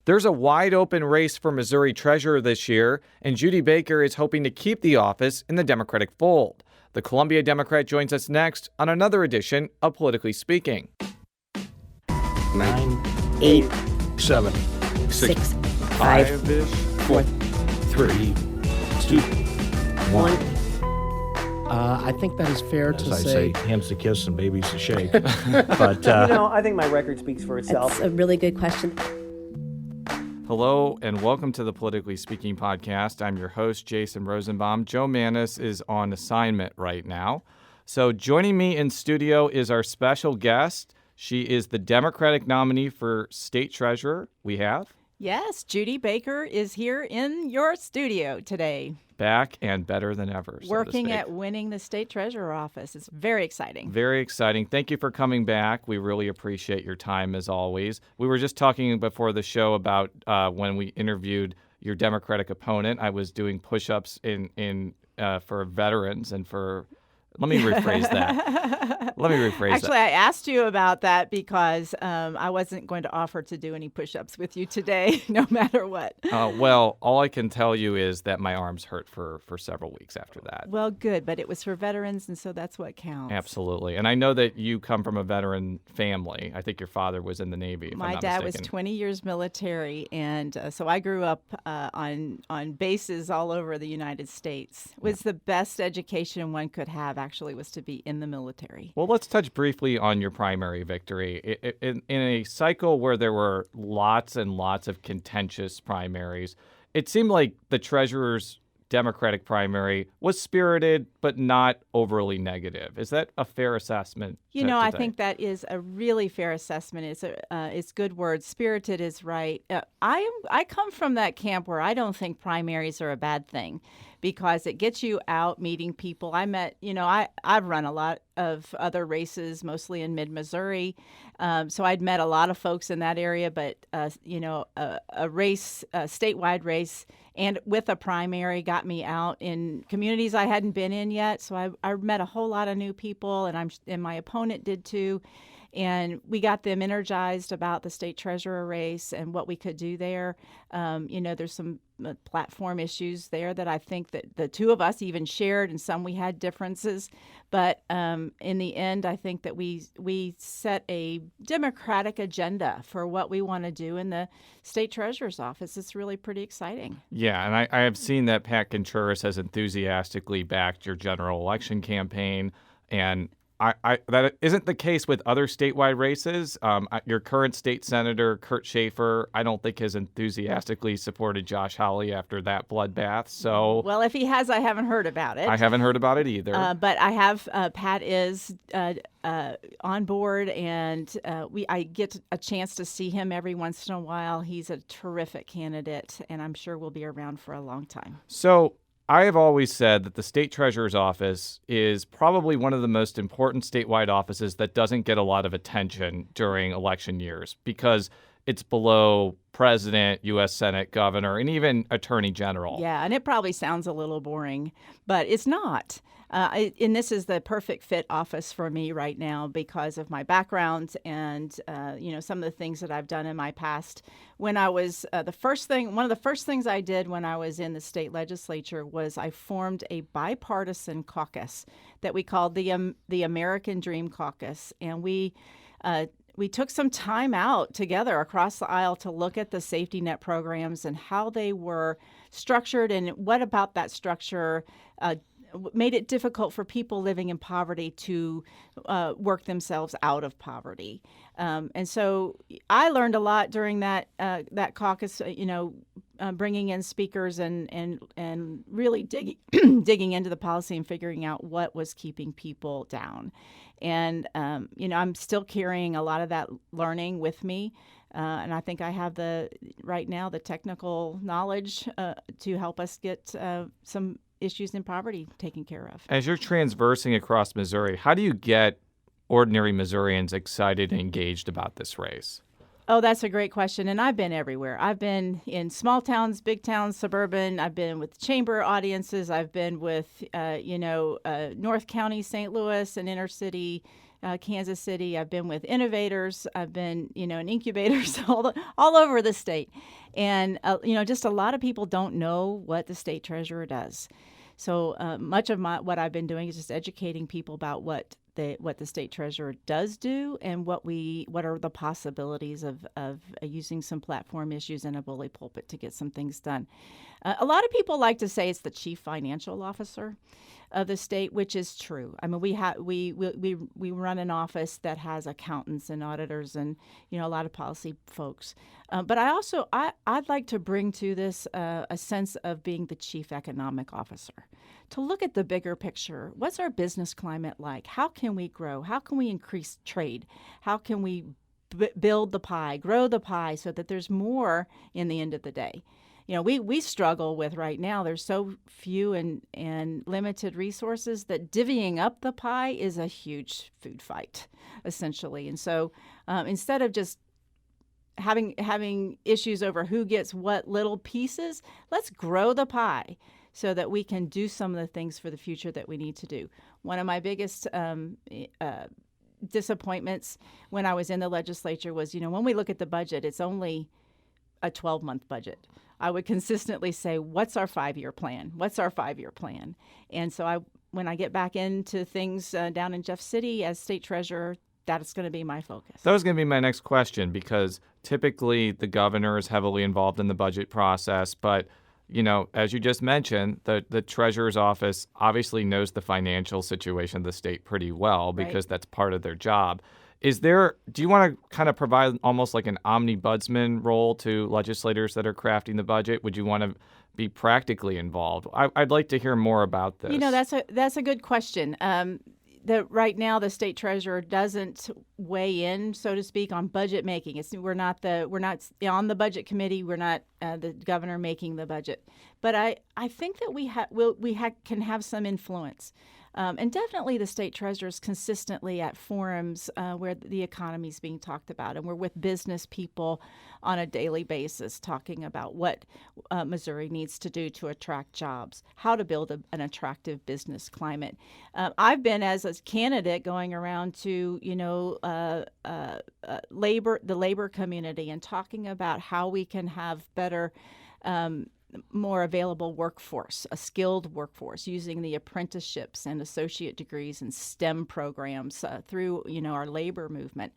There's a wide open race for Missouri treasurer this year, and Judy Baker is hoping to keep the office in the Democratic fold. The Columbia Democrat joins us next on another edition of Politically Speaking. 9, 8, 7, 6, 5, 4, 3, 2, 1. I think that is fair to say. Hands to kiss and babies to shake. But I think my record speaks for itself. That's a really good question. Hello and welcome to the Politically Speaking podcast. I'm your host, Jason Rosenbaum. Joe Manis is on assignment right now. So joining me in studio is our special guest. She is the Democratic nominee for state treasurer. We have? Yes, Judy Baker is here in your studio today. Back and better than ever. Working at winning the state treasurer office. It's very exciting. Very exciting. Thank you for coming back. We really appreciate your time as always. We were just talking before the show about when we interviewed your Democratic opponent. I was doing push-ups for veterans and for... Let me rephrase that. Actually, I asked you about that because I wasn't going to offer to do any push-ups with you today, no matter what. Well, all I can tell you is that my arms hurt for several weeks after that. Well, good, but it was for veterans, and so that's what counts. Absolutely. And I know that you come from a veteran family. I think your father was in the Navy, if I'm not dad mistaken. was 20 years military, and so I grew up on bases all over the United States. It was the best education one could have, actually, was to be in the military. Well, let's touch briefly on your primary victory. In a cycle where there were lots and lots of contentious primaries, it seemed like the treasurer's Democratic primary was spirited but not overly negative. Is that a fair assessment? I think that is a really fair assessment. It's good word. Spirited is right. I come from that camp where I don't think primaries are a bad thing, because it gets you out meeting people. I've run a lot of other races, mostly in mid-Missouri. So I'd met a lot of folks in that area, but, a statewide race, and with a primary got me out in communities I hadn't been in yet. So I met a whole lot of new people, and my opponent did too. And we got them energized about the state treasurer race and what we could do there. There's some platform issues there that I think that the two of us even shared, and some we had differences. But in the end, I think that we set a Democratic agenda for what we want to do in the state treasurer's office. It's really pretty exciting. Yeah, and I have seen that Pat Contreras has enthusiastically backed your general election campaign, and that isn't the case with other statewide races. Your current state senator, Kurt Schaefer, I don't think has enthusiastically supported Josh Hawley after that bloodbath. So, well, if he has, I haven't heard about it. I haven't heard about it either. But I have. Pat is on board, and I get a chance to see him every once in a while. He's a terrific candidate, and I'm sure will be around for a long time. So, I have always said that the state treasurer's office is probably one of the most important statewide offices that doesn't get a lot of attention during election years because it's below president, U.S. Senate, governor, and even attorney general. Yeah, and it probably sounds a little boring, but it's not. And this is the perfect fit office for me right now because of my background and, some of the things that I've done in my past. When I was one of the first things I did when I was in the state legislature was I formed a bipartisan caucus that we called the American Dream Caucus. And we took some time out together across the aisle to look at the safety net programs and how they were structured and what about that structure made it difficult for people living in poverty to work themselves out of poverty. And so I learned a lot during that caucus, bringing in speakers and really digging into the policy and figuring out what was keeping people down. And, I'm still carrying a lot of that learning with me. And I think I have right now the technical knowledge to help us get some issues in poverty taken care of. As you're transversing across Missouri, how do you get ordinary Missourians excited and engaged about this race? Oh, that's a great question. And I've been everywhere. I've been in small towns, big towns, suburban. I've been with chamber audiences. I've been with, North County, St. Louis, and inner city, Kansas City. I've been with innovators. I've been, in incubators all over the state. And, just a lot of people don't know what the state treasurer does. So much of what I've been doing is just educating people about what the state treasurer does do and what are the possibilities of using some platform issues in a bully pulpit to get some things done. A lot of people like to say it's the chief financial officer of the state, which is true. I mean, we run an office that has accountants and auditors and a lot of policy folks. But I'd like to bring to this a sense of being the chief economic officer, to look at the bigger picture. What's our business climate like? How can we grow? How can we increase trade? How can we build the pie, grow the pie so that there's more in the end of the day? We struggle with right now. There's so few and limited resources that divvying up the pie is a huge food fight, essentially. And so instead of just having issues over who gets what little pieces, let's grow the pie so that we can do some of the things for the future that we need to do. One of my biggest disappointments when I was in the legislature was, when we look at the budget, it's only a 12-month budget. I would consistently say, what's our 5-year plan? What's our 5-year plan? And so when I get back into things down in Jeff City as state treasurer, that's going to be my focus. That was going to be my next question, because typically the governor is heavily involved in the budget process. But, as you just mentioned, the treasurer's office obviously knows the financial situation of the state pretty well because that's part of their job. Do you want to kind of provide almost like an omnibudsman role to legislators that are crafting the budget? Would you want to be practically involved? I'd like to hear more about this. That's a good question. Right now the state treasurer doesn't weigh in, so to speak, on budget making. We're not on the budget committee. We're not the governor making the budget. But I think that we can have some influence. And definitely the state treasurer is consistently at forums where the economy is being talked about. And we're with business people on a daily basis talking about what Missouri needs to do to attract jobs, how to build an attractive business climate. I've been as a candidate going around to, the labor community and talking about how we can have better more available workforce, a skilled workforce, using the apprenticeships and associate degrees and STEM programs through, our labor movement,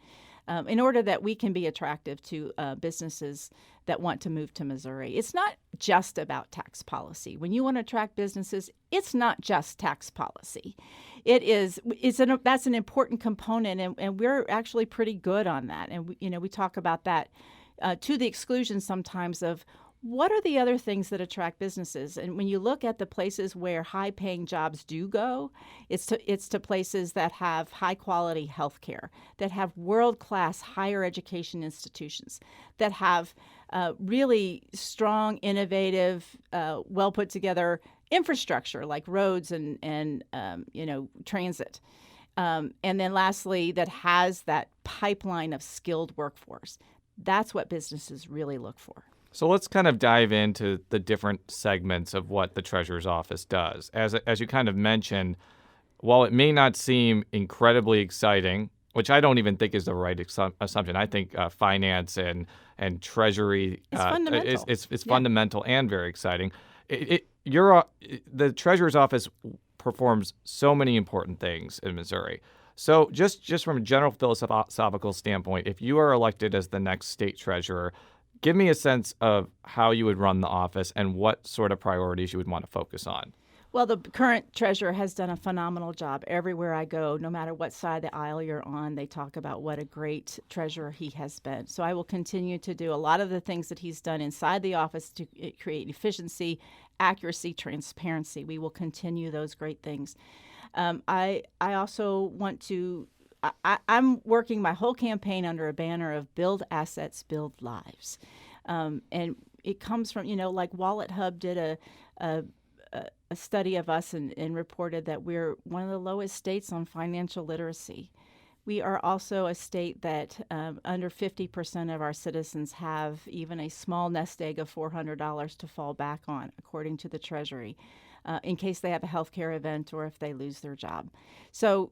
in order that we can be attractive to businesses that want to move to Missouri. It's not just about tax policy. When you want to attract businesses, it's not just tax policy. That's an important component, and we're actually pretty good on that. And we talk about that to the exclusion sometimes of what are the other things that attract businesses? And when you look at the places where high-paying jobs do go, it's to places that have high-quality health care, that have world-class higher education institutions, that have really strong, innovative, well-put-together infrastructure like roads and transit. And then lastly, that has that pipeline of skilled workforce. That's what businesses really look for. So let's kind of dive into the different segments of what the treasurer's office does. As you kind of mentioned, while it may not seem incredibly exciting, which I don't even think is the right assumption, I think finance and treasury is fundamental and very exciting. The treasurer's office performs so many important things in Missouri. So just from a general philosophical standpoint, if you are elected as the next state treasurer, give me a sense of how you would run the office and what sort of priorities you would want to focus on. Well, the current treasurer has done a phenomenal job. Everywhere I go, no matter what side of the aisle you're on, they talk about what a great treasurer he has been. So I will continue to do a lot of the things that he's done inside the office to create efficiency, accuracy, transparency. We will continue those great things. I also want to I'm working my whole campaign under a banner of build assets, build lives. And it comes from, like Wallet Hub did a study of us and reported that we're one of the lowest states on financial literacy. We are also a state that under 50% of our citizens have even a small nest egg of $400 to fall back on, according to the Treasury, in case they have a healthcare event or if they lose their job. So,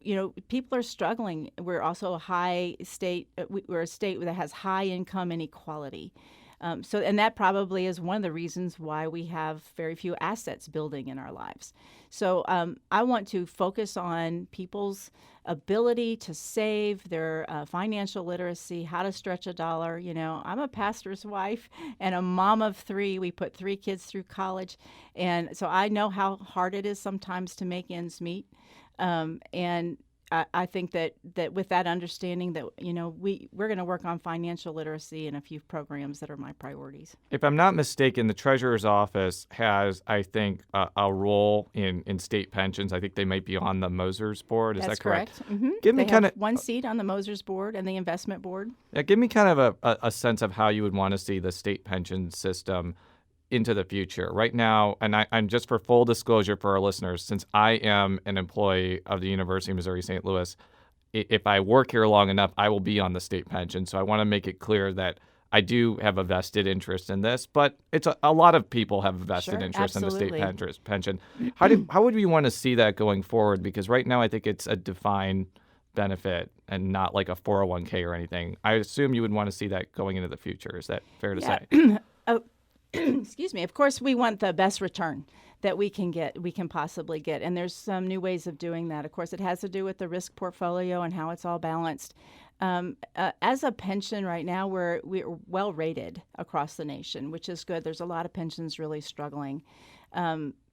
people are struggling. We're also a high state. We're a state that has high income inequality. And that probably is one of the reasons why we have very few assets building in our lives. So I want to focus on people's ability to save, their financial literacy, how to stretch a dollar. I'm a pastor's wife and a mom of 3. We put 3 kids through college. And so I know how hard it is sometimes to make ends meet. And I think that with that understanding that, we're going to work on financial literacy and a few programs that are my priorities. If I'm not mistaken, the Treasurer's Office has, I think, a role in state pensions. I think they might be on the Mosers board. Is that correct? That's correct. Mm-hmm. Give me they have one seat on the Mosers board and the investment board. Yeah, give me kind of a sense of how you would want to see the state pension system into the future. Right now, and I'm just for full disclosure for our listeners, since I am an employee of the University of Missouri St. Louis, if I work here long enough, I will be on the state pension. So I want to make it clear that I do have a vested interest in this, but it's a lot of people have a vested interest absolutely. in the state pension. How would we want to see that going forward? Because right now I think it's a defined benefit and not like a 401k or anything. I assume you would want to see that going into the future. Is that fair to say? Excuse me. Of course, we want the best return that we can possibly get. And there's some new ways of doing that. Of course, it has to do with the risk portfolio and how it's all balanced. As a pension right now, we're well rated across the nation, which is good. There's a lot of pensions really struggling.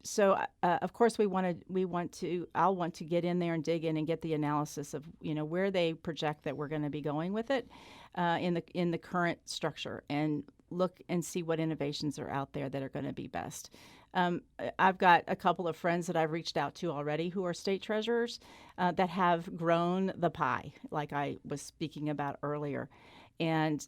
So of course, I'll want to get in there and dig in and get the analysis of, where they project that we're going to be going with it in the current structure, and look and see what innovations are out there that are going to be best. I've got a couple of friends that I've reached out to already who are state treasurers that have grown the pie, like I was speaking about earlier, and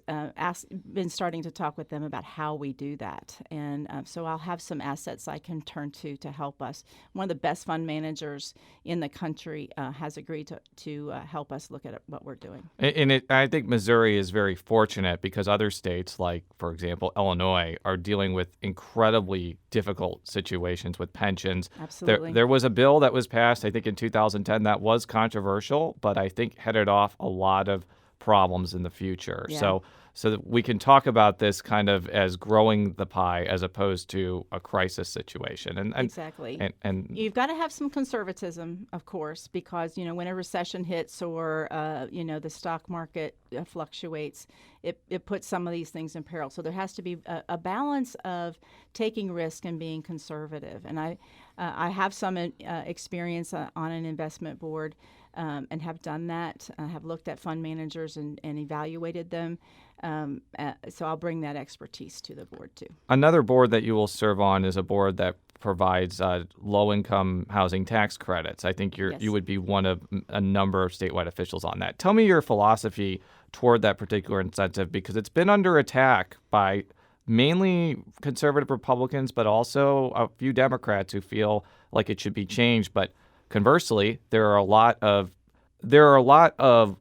been starting to talk with them about how we do that. And so I'll have some assets I can turn to help us. One of the best fund managers in the country has agreed to help us look at what we're doing. And I think Missouri is very fortunate because other states, like, for example, Illinois, are dealing with incredibly difficult situations with pensions. Absolutely. There was a bill that was passed, I think, in 2010 that was controversial, but I think headed off a lot of problems in the future. Yeah. So that we can talk about this kind of as growing the pie as opposed to a crisis situation. And exactly. And you've got to have some conservatism, of course, because when a recession hits or the stock market fluctuates, it puts some of these things in peril. So there has to be a balance of taking risk and being conservative. And I have some experience on an investment board. And have done that, have looked at fund managers and evaluated them. So I'll bring that expertise to the board, too. Another board that you will serve on is a board that provides low-income housing tax credits. I think Yes. you would be one of a number of statewide officials on that. Tell me your philosophy toward that particular incentive, because it's been under attack by mainly conservative Republicans, but also a few Democrats who feel like it should be changed. But conversely, there are a lot of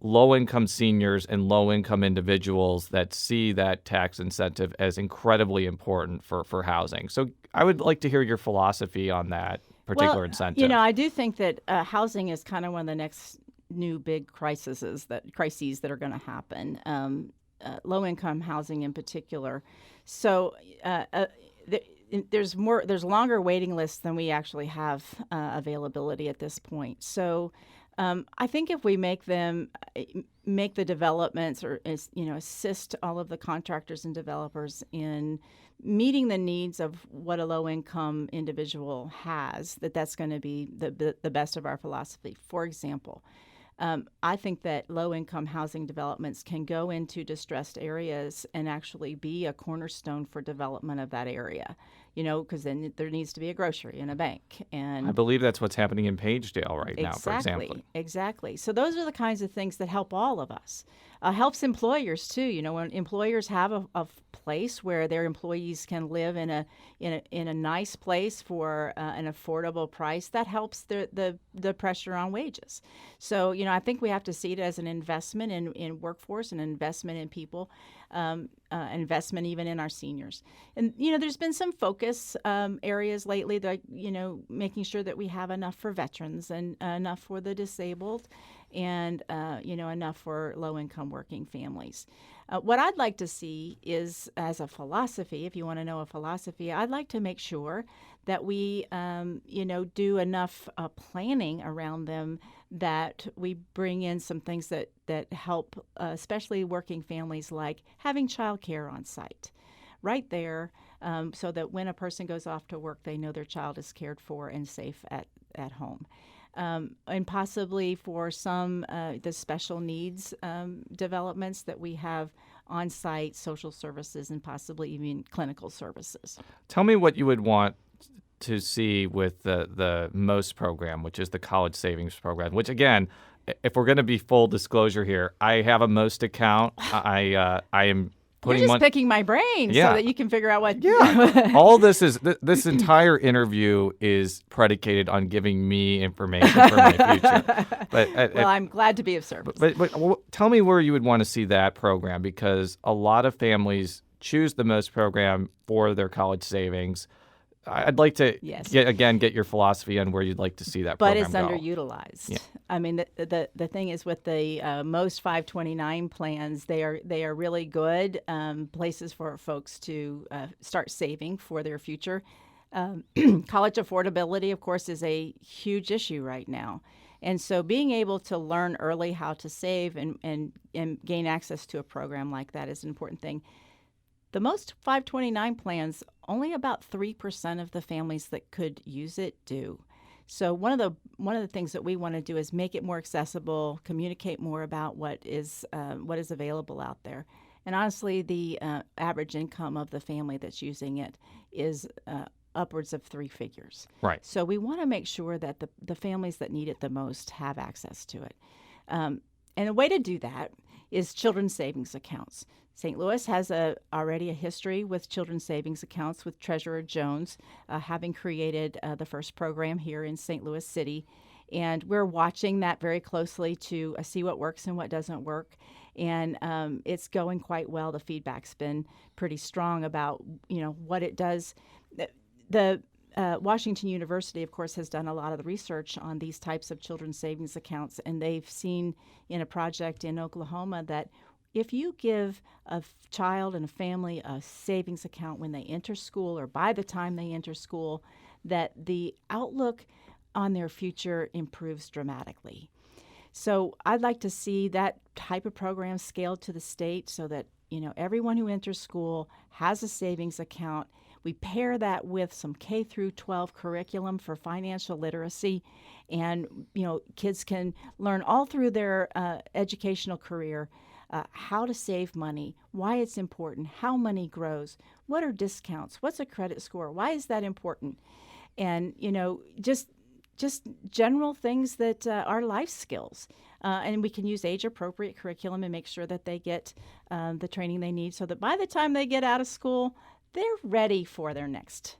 low-income seniors and low-income individuals that see that tax incentive as incredibly important for housing. So I would like to hear your philosophy on that particular incentive. I do think that housing is kind of one of the next new big crises that are going to happen. Low-income housing in particular. So. There's longer waiting lists than we actually have availability at this point. So I think if we make the developments or assist all of the contractors and developers in meeting the needs of what a low-income individual has, that's going to be the best of our philosophy. For example, I think that low-income housing developments can go into distressed areas and actually be a cornerstone for development of that area. because then there needs to be a grocery and a bank. And I believe that's what's happening in Pagedale right now, for example. Exactly. So those are the kinds of things that help all of us. Helps employers too. When employers have a place where their employees can live in a nice place for an affordable price, that helps the pressure on wages. So I think we have to see it as an investment in workforce, an investment in people, investment even in our seniors. And there's been some focus areas lately, like making sure that we have enough for veterans and enough for the disabled, and enough for low-income working families. What I'd like to see is, as a philosophy, if you want to know a philosophy, I'd like to make sure that we, do enough planning around them, that we bring in some things that help, especially working families, like having childcare on site right there, so that when a person goes off to work, they know their child is cared for and safe at home. And possibly for some the special needs developments, that we have on-site social services and possibly even clinical services. Tell me what you would want to see with the MOST program, which is the college savings program, which, again, if we're going to be full disclosure here, I have a MOST account. I am putting You're just picking my brain so that you can figure out what. Yeah. All this entire interview is predicated on giving me information for my future. But I'm glad to be of service. But tell me where you would want to see that program, because a lot of families choose the MOST program for their college savings. I'd like to get your philosophy on where you'd like to see that program go. But it's underutilized. Yeah. I mean, the thing is, with the MOST 529 plans, they are really good places for folks to start saving for their future. College affordability, of course, is a huge issue right now. And so being able to learn early how to save and gain access to a program like that is an important thing. The MOST 529 plans, only about 3% of the families that could use it do. So one of the things that we want to do is make it more accessible, communicate more about what is available out there. And honestly, the average income of the family that's using it is upwards of 3 figures. Right. So we want to make sure that the families that need it the most have access to it. And a way to do that is children's savings accounts. St. Louis has already a history with children's savings accounts, with Treasurer Jones having created the first program here in St. Louis City. And we're watching that very closely to see what works and what doesn't work. And it's going quite well. The feedback's been pretty strong about, what it does. The Washington University, of course, has done a lot of the research on these types of children's savings accounts, and they've seen in a project in Oklahoma that if you give a child and a family a savings account when they enter school or by the time they enter school, that the outlook on their future improves dramatically. So I'd like to see that type of program scaled to the state so that, everyone who enters school has a savings account. We pair that with some K through 12 curriculum for financial literacy, and kids can learn all through their educational career how to save money, why it's important, how money grows, what are discounts, what's a credit score, why is that important, and just general things that are life skills. And we can use age-appropriate curriculum and make sure that they get the training they need, so that by the time they get out of school, they're ready for their next,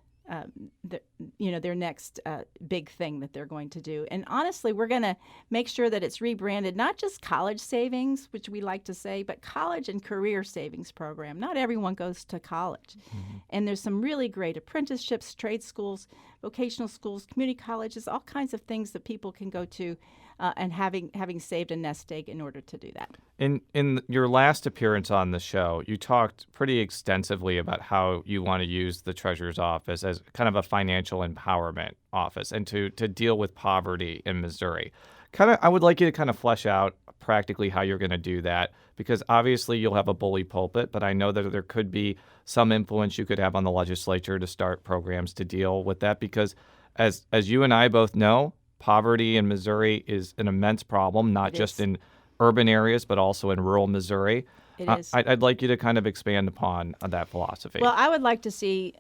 their next big thing that they're going to do. And honestly, we're going to make sure that it's rebranded, not just college savings, which we like to say, but college and career savings program. Not everyone goes to college. Mm-hmm. And there's some really great apprenticeships, trade schools, vocational schools, community colleges, all kinds of things that people can go to, and having saved a nest egg in order to do that. In your last appearance on the show, you talked pretty extensively about how you want to use the Treasurer's Office as kind of a financial empowerment office and to deal with poverty in Missouri. I would like you to kind of flesh out practically how you're going to do that, because obviously you'll have a bully pulpit, but I know that there could be some influence you could have on the legislature to start programs to deal with that, because as you and I both know, poverty in Missouri is an immense problem, not just in urban areas, but also in rural Missouri. It is. I'd like you to kind of expand upon that philosophy. Well, I would like to see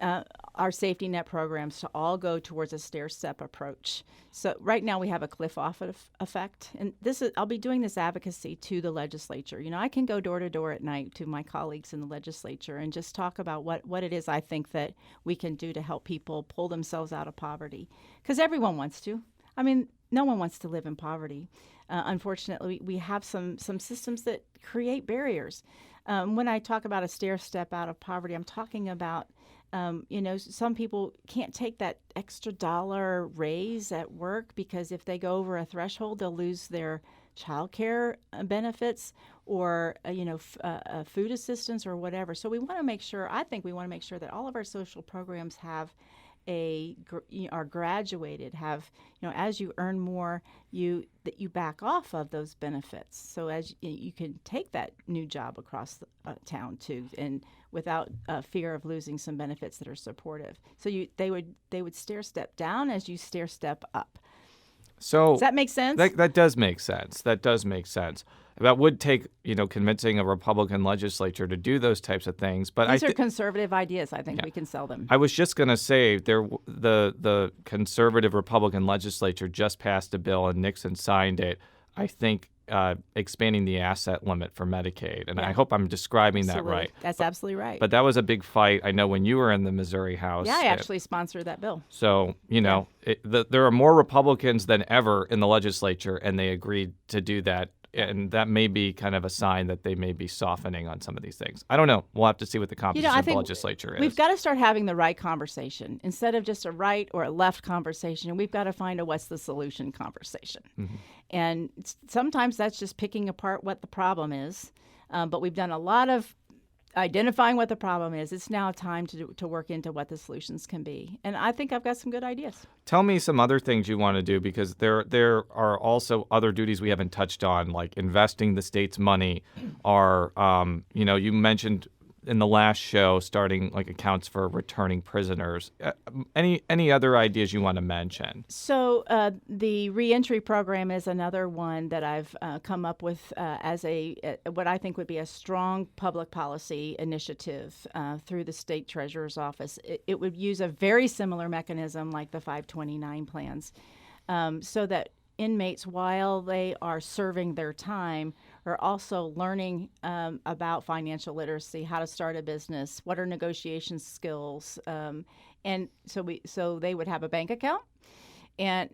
our safety net programs to all go towards a stair-step approach. So right now we have a cliff-off effect, and I'll be doing this advocacy to the legislature. I can go door to door at night to my colleagues in the legislature and just talk about what it is I think that we can do to help people pull themselves out of poverty, because everyone wants to. I mean, no one wants to live in poverty. Unfortunately, we have some systems that create barriers. When I talk about a stair-step out of poverty, I'm talking about some people can't take that extra dollar raise at work because if they go over a threshold, they'll lose their child care benefits or, food assistance or whatever. So I think we want to make sure that all of our social programs are graduated, as you earn more, that you back off of those benefits. So as you can take that new job across the town too, and without fear of losing some benefits that are supportive. So they would stair step down as you stair step up. So does that make sense? That does make sense. That does make sense. That would take, convincing a Republican legislature to do those types of things. But these are conservative ideas. I think we can sell them. I was just going to say the conservative Republican legislature just passed a bill and Nixon signed it, I think, expanding the asset limit for Medicaid. And I hope I'm describing that right. That's absolutely right. But that was a big fight. I know when you were in the Missouri House. Yeah, I actually sponsored that bill. So, there are more Republicans than ever in the legislature, and they agreed to do that. And that may be kind of a sign that they may be softening on some of these things. I don't know. We'll have to see what the composition of the legislature is. We've got to start having the right conversation instead of just a right or a left conversation. We've got to find a what's the solution conversation. Mm-hmm. And sometimes that's just picking apart what the problem is. But we've done a lot of identifying what the problem is. It's now time to work into what the solutions can be. And I think I've got some good ideas. Tell me some other things you want to do, because there are also other duties we haven't touched on, like investing the state's money. You mentioned in the last show starting like accounts for returning prisoners. Any other ideas you want to mention? So the reentry program is another one that I've come up with as what I think would be a strong public policy initiative through the state treasurer's office. It would use a very similar mechanism like the 529 plans, so that inmates, while they are serving their time, are also learning about financial literacy, how to start a business, what are negotiation skills, and so they would have a bank account and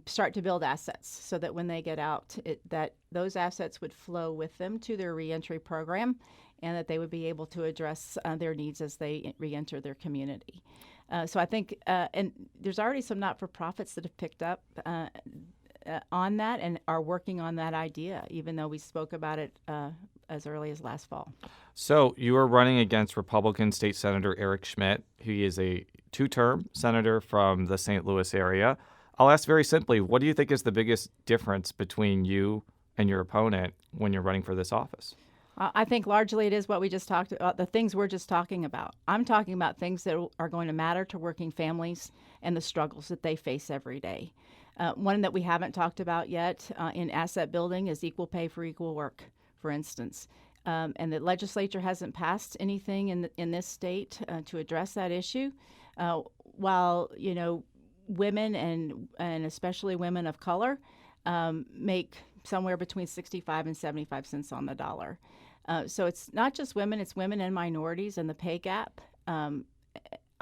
start to build assets, so that when they get out, that those assets would flow with them to their reentry program, and that they would be able to address their needs as they reenter their community. So I think, and there's already some not-for-profits that have picked up on that and are working on that idea, even though we spoke about it as early as last fall. So you are running against Republican State Senator Eric Schmidt. He is a two-term senator from the St. Louis area. I'll ask very simply, what do you think is the biggest difference between you and your opponent when you're running for this office? I think largely it is what we just talked about, the things we're just talking about. I'm talking about things that are going to matter to working families and the struggles that they face every day. One that we haven't talked about yet in asset building is equal pay for equal work, for instance. And the legislature hasn't passed anything in this state to address that issue. While, women and especially women of color make somewhere between 65 and 75 cents on the dollar. So it's not just women, it's women and minorities and the pay gap.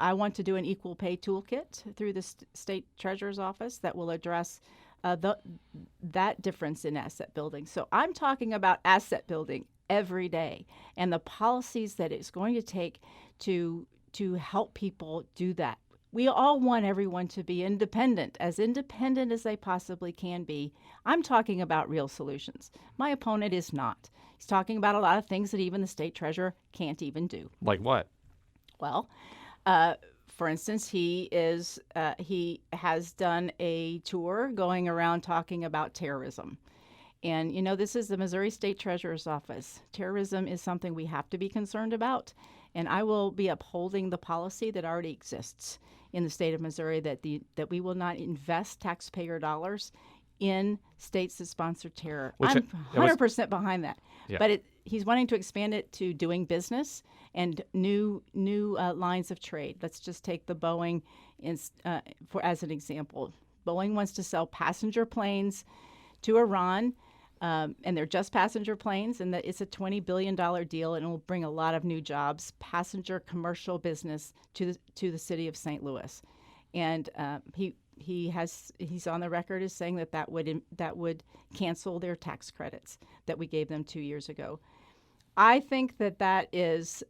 I want to do an equal pay toolkit through the state treasurer's office that will address that difference in asset building. So I'm talking about asset building every day and the policies that it's going to take to help people do that. We all want everyone to be independent as they possibly can be. I'm talking about real solutions. My opponent is not. He's talking about a lot of things that even the state treasurer can't even do. Like what? Well, for instance, he has done a tour going around talking about terrorism. And, this is the Missouri State Treasurer's Office. Terrorism is something we have to be concerned about. And I will be upholding the policy that already exists in the state of Missouri that we will not invest taxpayer dollars in states that sponsor terror. Which I'm 100% behind that. Yeah. But he's wanting to expand it to doing business and new lines of trade. Let's just take the Boeing as an example. Boeing wants to sell passenger planes to Iran, and they're just passenger planes, and it's a $20 billion deal, and it will bring a lot of new jobs, passenger commercial business to the city of St. Louis. And he's on the record as saying that would cancel their tax credits that we gave them 2 years ago. I think that is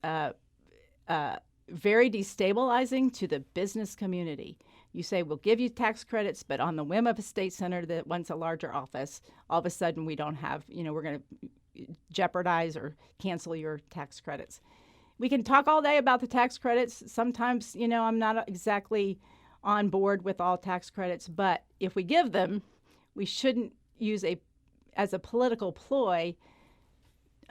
very destabilizing to the business community. You say, we'll give you tax credits, but on the whim of a state senator that wants a larger office, all of a sudden we don't have, we're going to jeopardize or cancel your tax credits. We can talk all day about the tax credits. Sometimes, I'm not exactly on board with all tax credits, but if we give them, we shouldn't use as a political ploy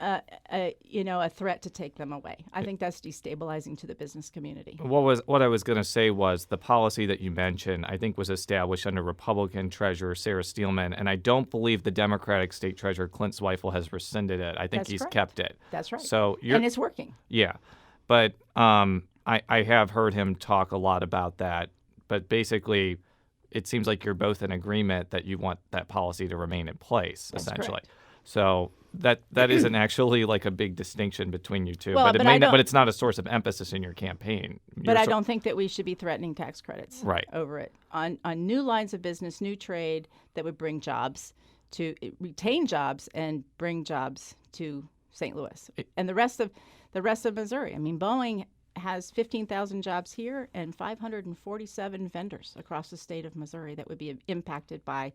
a threat to take them away. I think that's destabilizing to the business community. What I was going to say was the policy that you mentioned, I think, was established under Republican Treasurer Sarah Steelman, and I don't believe the Democratic State Treasurer Clint Zweifel has rescinded it. I think That's he's correct. kept it. That's right. So and it's working. Yeah, but I have heard him talk a lot about that. But basically, it seems like you're both in agreement that you want that policy to remain in place, That's essentially. correct. So that isn't actually like a big distinction between you two, Well, but but it's not a source of emphasis in your campaign. But I don't think that we should be threatening tax credits over it. On new lines of business, new trade that would bring jobs, to retain jobs and bring jobs to St. Louis and the rest of Missouri. I mean, Boeing has 15,000 jobs here and 547 vendors across the state of Missouri that would be impacted by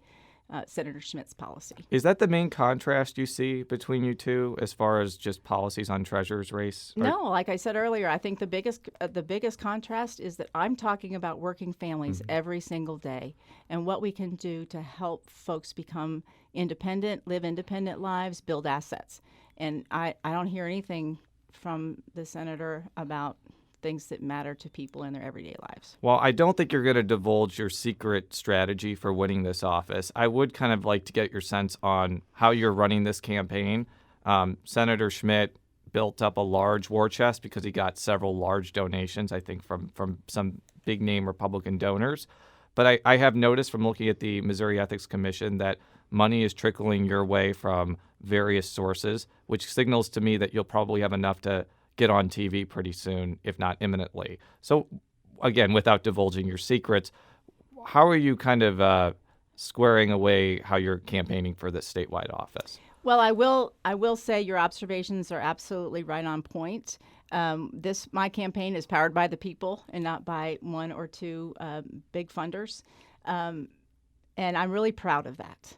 Senator Schmidt's policy. Is that the main contrast you see between you two as far as just policies on Treasurer's race? No, like I said earlier, I think the biggest contrast is that I'm talking about working families every single day and what we can do to help folks become independent, live independent lives, build assets. And I don't hear anything from the senator about things that matter to people in their everyday lives. Well, I don't think you're going to divulge your secret strategy for winning this office. I would kind of like to get your sense on how you're running this campaign. Senator Schmidt built up a large war chest because he got several large donations, I think, from some big-name Republican donors. But I have noticed from looking at the Missouri Ethics Commission that money is trickling your way from various sources, which signals to me that you'll probably have enough to get on TV pretty soon, if not imminently. So, again, without divulging your secrets, how are you kind of squaring away how you're campaigning for this statewide office? Well, I will say your observations are absolutely right on point. My campaign is powered by the people and not by one or two big funders, and I'm really proud of that.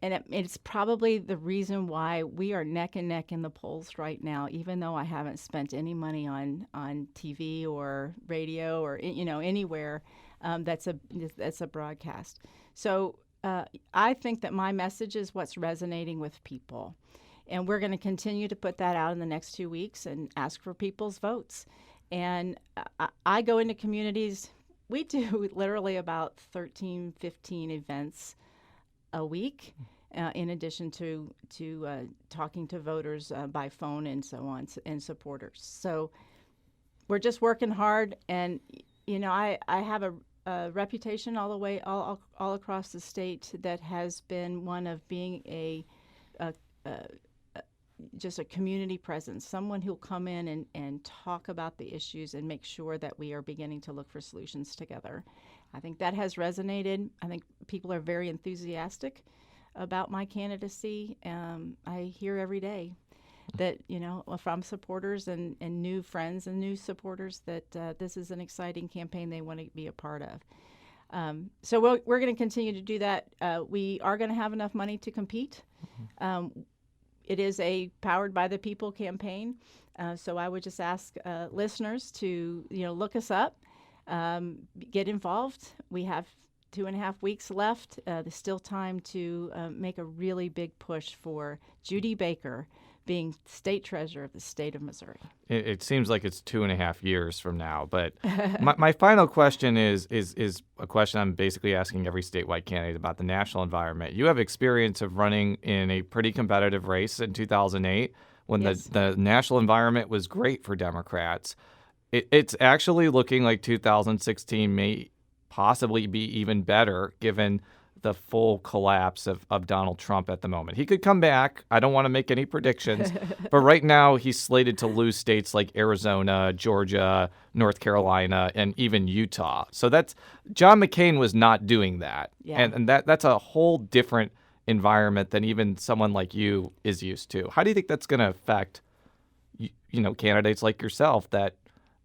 And it's probably the reason why we are neck and neck in the polls right now, even though I haven't spent any money on TV or radio or anywhere that's a broadcast. So I think that my message is what's resonating with people, and we're going to continue to put that out in the next 2 weeks and ask for people's votes. And I go into communities. We do literally about 13, 15 events a week, in addition to talking to voters by phone and so on, and supporters. So we're just working hard, and I have a reputation all across the state that has been one of being just a community presence, someone who'll come in and talk about the issues and make sure that we are beginning to look for solutions together. I think that has resonated. I think people are very enthusiastic about my candidacy. I hear every day that, from supporters and new friends and new supporters that this is an exciting campaign they want to be a part of. So we're going to continue to do that. We are going to have enough money to compete. It is a powered by the people campaign. So I would just ask listeners to, look us up. Get involved. We have 2.5 weeks left. There's still time to make a really big push for Judy Baker being state treasurer of the state of Missouri. It seems like it's 2.5 years from now. But my final question is a question I'm basically asking every statewide candidate about the national environment. You have experience of running in a pretty competitive race in 2008 when Yes. the national environment was great for Democrats. It's actually looking like 2016 may possibly be even better given the full collapse of Donald Trump at the moment. He could come back. I don't want to make any predictions, but right now he's slated to lose states like Arizona, Georgia, North Carolina, and even Utah. So John McCain was not doing that. Yeah. And that's a whole different environment than even someone like you is used to. How do you think that's going to affect candidates like yourself, that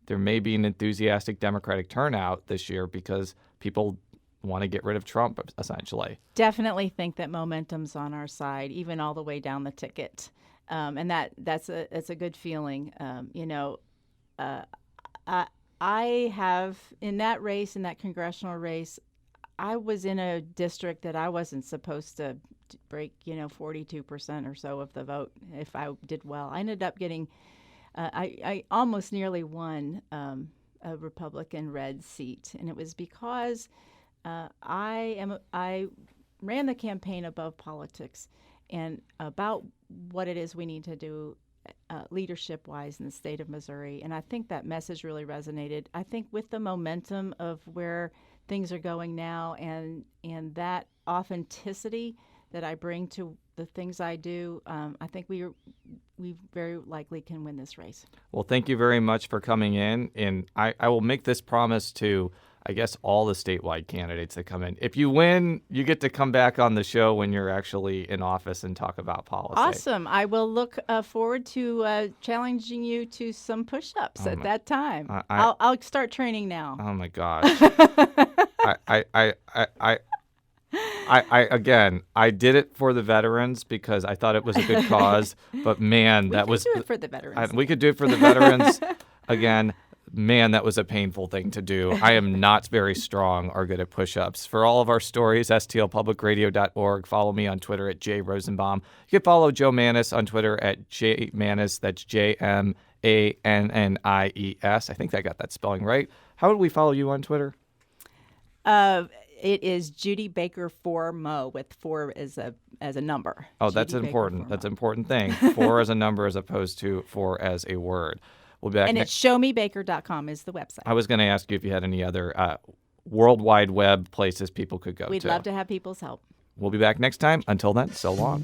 there may be an enthusiastic Democratic turnout this year because people want to get rid of Trump, essentially? Definitely think that momentum's on our side, even all the way down the ticket, and that's a good feeling. I have in that race, in that congressional race, I was in a district that I wasn't supposed to break, 42% or so of the vote if I did well. I ended up getting, I almost nearly won a Republican red seat, and it was because I ran the campaign above politics and about what it is we need to do leadership-wise in the state of Missouri. And I think that message really resonated. I think with the momentum of where things are going now and that authenticity that I bring to the things I do, I think we very likely can win this race. Well, thank you very much for coming in. And I will make this promise to, I guess, all the statewide candidates that come in. If you win, you get to come back on the show when you're actually in office and talk about policy. Awesome. I will look forward to challenging you to some push-ups at that time. I'll start training now. Oh my gosh. Again, I did it for the veterans because I thought it was a good cause. But man, We could do it for the veterans. we could do it for the veterans. Again, man, that was a painful thing to do. I am not very strong or good at push-ups. For all of our stories, stlpublicradio.org. Follow me on Twitter at @Rosenbaum. You can follow Joe Mannies on Twitter at @Mannies. That's JMANNIES. I think I got that spelling right. How would we follow you on Twitter? It is Judy Baker 4Mo with 4 as a number. Oh, Judy that's Baker important. 4Mo. That's an important thing. 4 as a number as opposed to 4 as a word. We'll be back And next. it's showmebaker.com is the website. I was going to ask you if you had any other World Wide Web places people could go to. We'd love to have people's help. We'll be back next time. Until then, so long.